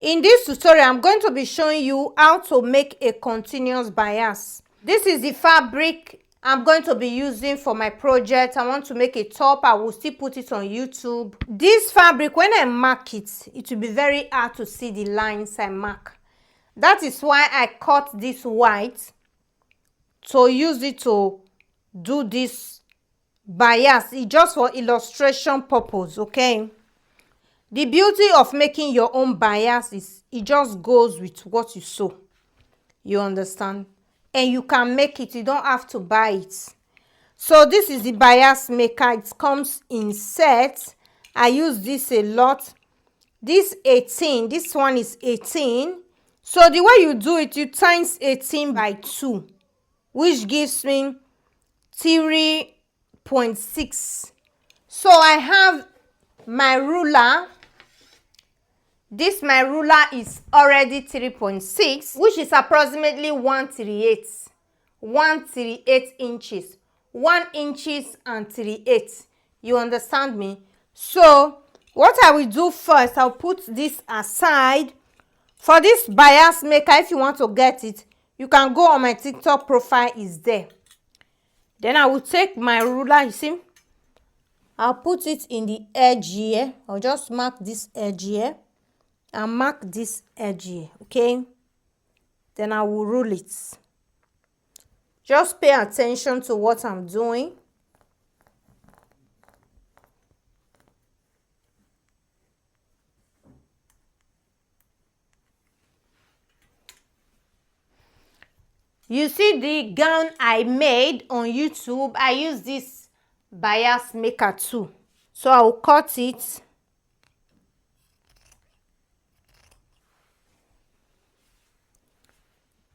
In this tutorial, I'm going to be showing you how to make a continuous bias. This is the fabric I'm going to be using for my project. I want to make a top. I will still put it on YouTube. This fabric, when I mark it, it will be very hard to see the lines I mark. That is why I cut this white to use it to do this bias. It's just for illustration purpose, okay? The beauty of making your own bias is it just goes with what you sew. You understand? And you can make it. You don't have to buy it. So this is the bias maker. It comes in sets. I use this a lot. This 18. This one is 18. So the way you do it, you times 18 by 2, which gives me 3.6. So I have my ruler. This my ruler is already 3.6, which is approximately 138 inches. 1 inches and 38. You understand me? So what I will do first, I'll put this aside. For this bias maker, if you want to get it, you can go on my TikTok profile, is there. Then I will take my ruler, you see, I'll put it in the edge here. I'll just mark this edge here and mark this edge here, okay? Then I will rule it. Just pay attention to what I'm doing. You see the gown I made on YouTube, I use this bias maker too. So I will cut it.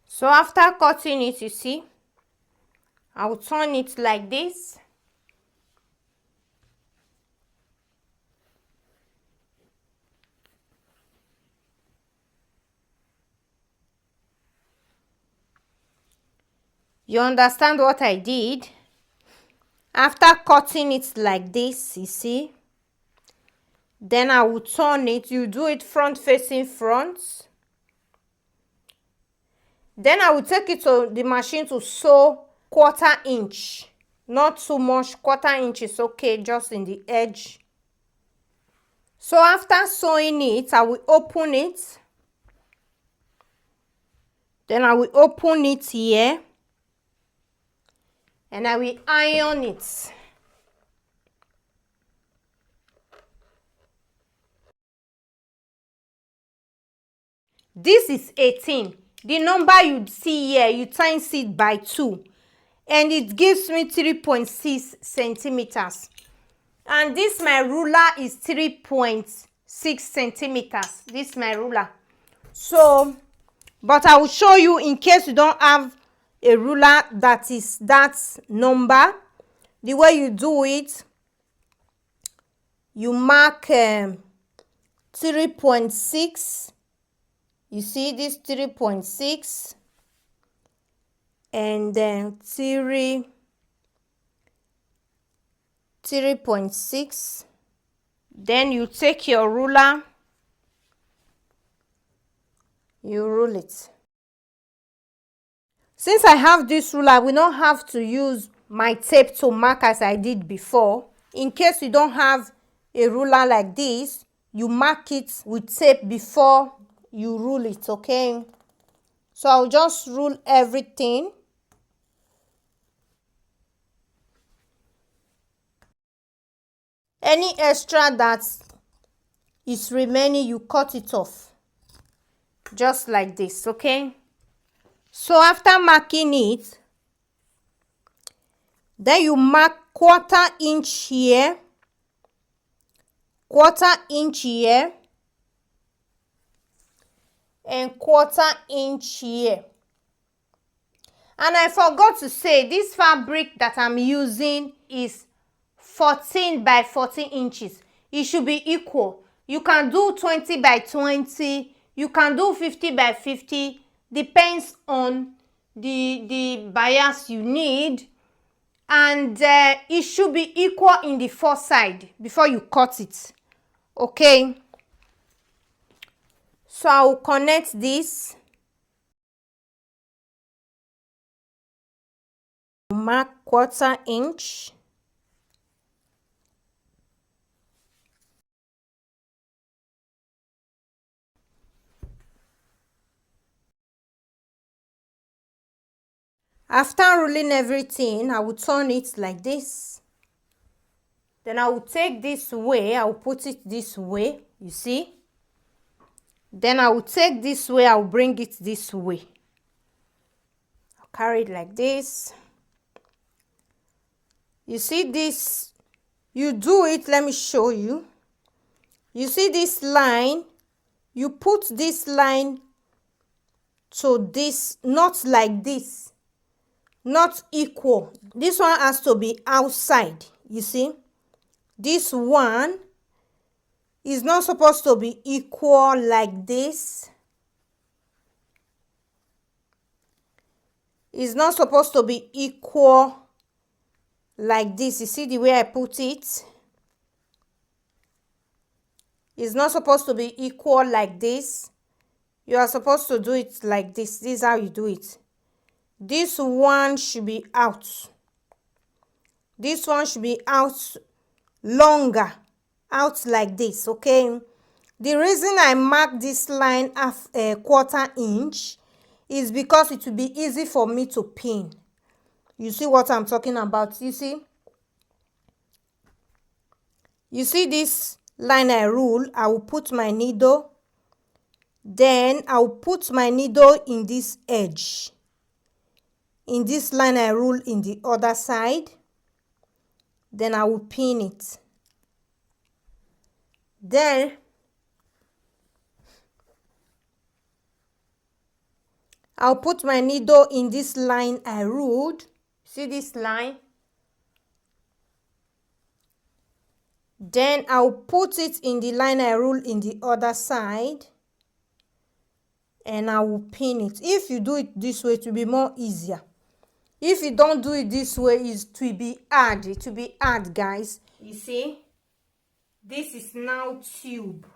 So after cutting it, you see, I will turn it like this. You understand what I did? After cutting it like this, you see, then I will turn it. You do it front facing front. Then I will take it to the machine to sew 1/4 inch. Not too much, 1/4 inch is okay, just in the edge. So after sewing it, I will open it. Then I will open it here. And I will iron it. This is 18. The number you see here, you times it by 2. And it gives me 3.6 centimeters. And this my ruler is 3.6 centimeters. This my ruler. So, but I will show you in case you don't have a ruler that is that number. The way you do it, you mark 3.6. You see this 3.6 and then 3.6. Then you take your ruler, you rule it. Since I have this ruler, we don't have to use my tape to mark as I did before. In case you don't have a ruler like this, you mark it with tape before you rule it, okay? So I'll just rule everything. Any extra that is remaining, you cut it off. Just like this, okay? So after marking it, then you mark 1/4 inch here, 1/4 inch here, and 1/4 inch here. And I forgot to say, this fabric that I'm using is 14 by 14 inches. It should be equal. You can do 20 by 20. You can do 50 by 50. Depends on the bias you need. And it should be equal in the four side before you cut it. Okay. So I will connect this. Mark 1/4 inch. After rolling everything, I will turn it like this. Then I will take this way, I will put it this way, you see. Then I will take this way, I will bring it this way. I'll carry it like this. You see this, you do it, let me show you. You see this line, you put this line to this, not like this, not equal. This one has to be outside, you see. This one is not supposed to be equal like this. It's not supposed to be equal like this. You see the way I put it? It's not supposed to be equal like this. You are supposed to do it like this. This is how you do it. This one should be out. This one should be out longer. Out like this, okay? The reason I mark this line as a 1/4 inch is because it will be easy for me to pin. You see what I'm talking about? You see? You see this line I rule? I will put my needle. Then I will put my needle in this edge. In this line I rule in the other side. Then I will pin it. Then I'll put my needle in this line I ruled. See this line? Then I'll put it in the line I ruled in the other side. And I will pin it. If you do it this way, it will be more easier. If you don't do it this way, it will be hard. It will be hard, guys. You see? This is now tube.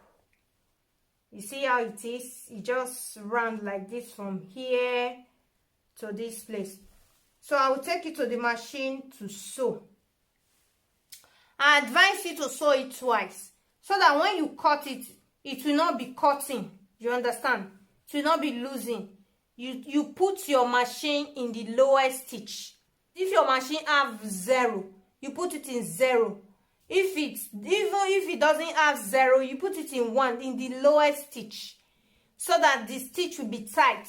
You see how it is? It just runs like this from here to this place. So I will take it to the machine to sew. I advise you to sew it twice, so that when you cut it, it will not be cutting. You understand? It will not be losing. You put your machine in the lowest stitch. If your machine have 0, you put it in 0. Even if it doesn't have 0, you put it in 1, in the lowest stitch, so that the stitch will be tight,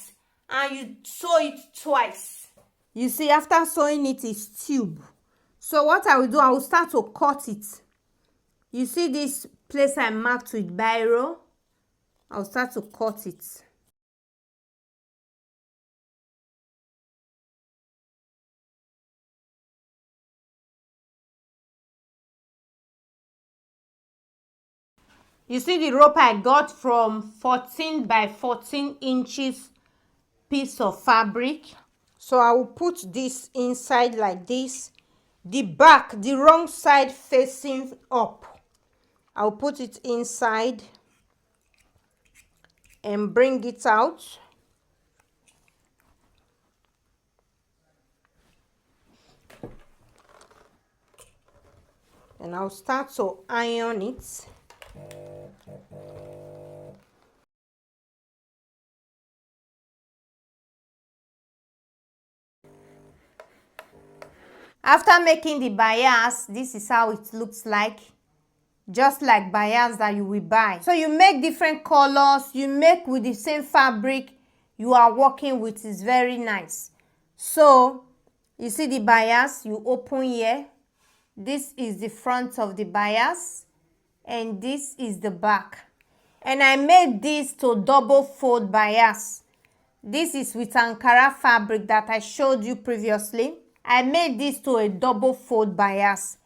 and you sew it twice. You see, after sewing it is tube. So what I will do, I will start to cut it. You see this place I marked with biro? I'll start to cut it. You see the rope I got from 14 by 14 inches piece of fabric. So I will put this inside like this. The back, the wrong side facing up. I'll put it inside and bring it out. And I'll start to iron it. After making the bias, this is how it looks like. Just like bias that you will buy. So you make different colors, you make with the same fabric you are working with. Is very nice. So you see the bias, you open here. This is the front of the bias, and this is the back. And I made this to double fold bias. This is with Ankara fabric that I showed you previously. I made this to a double fold bias.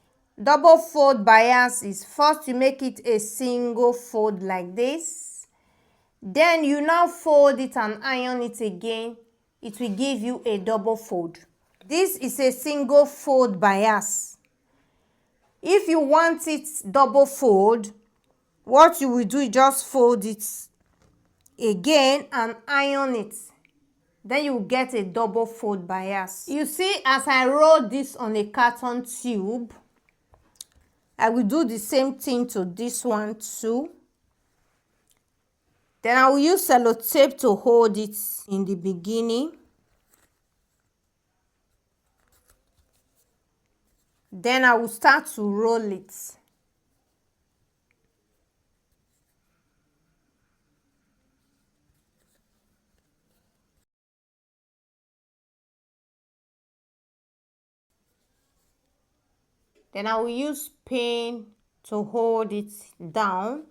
Double fold bias is first you make it a single fold like this. Then you now fold it and iron it again. It will give you a double fold. This is a single fold bias. If you want it double fold, what you will do is just fold it again and iron it. Then you get a double fold bias. You see, as I roll this on a carton tube, I will do the same thing to this one too. Then I will use sellotape to hold it in the beginning. Then I will start to roll it. Then I will use pin to hold it down.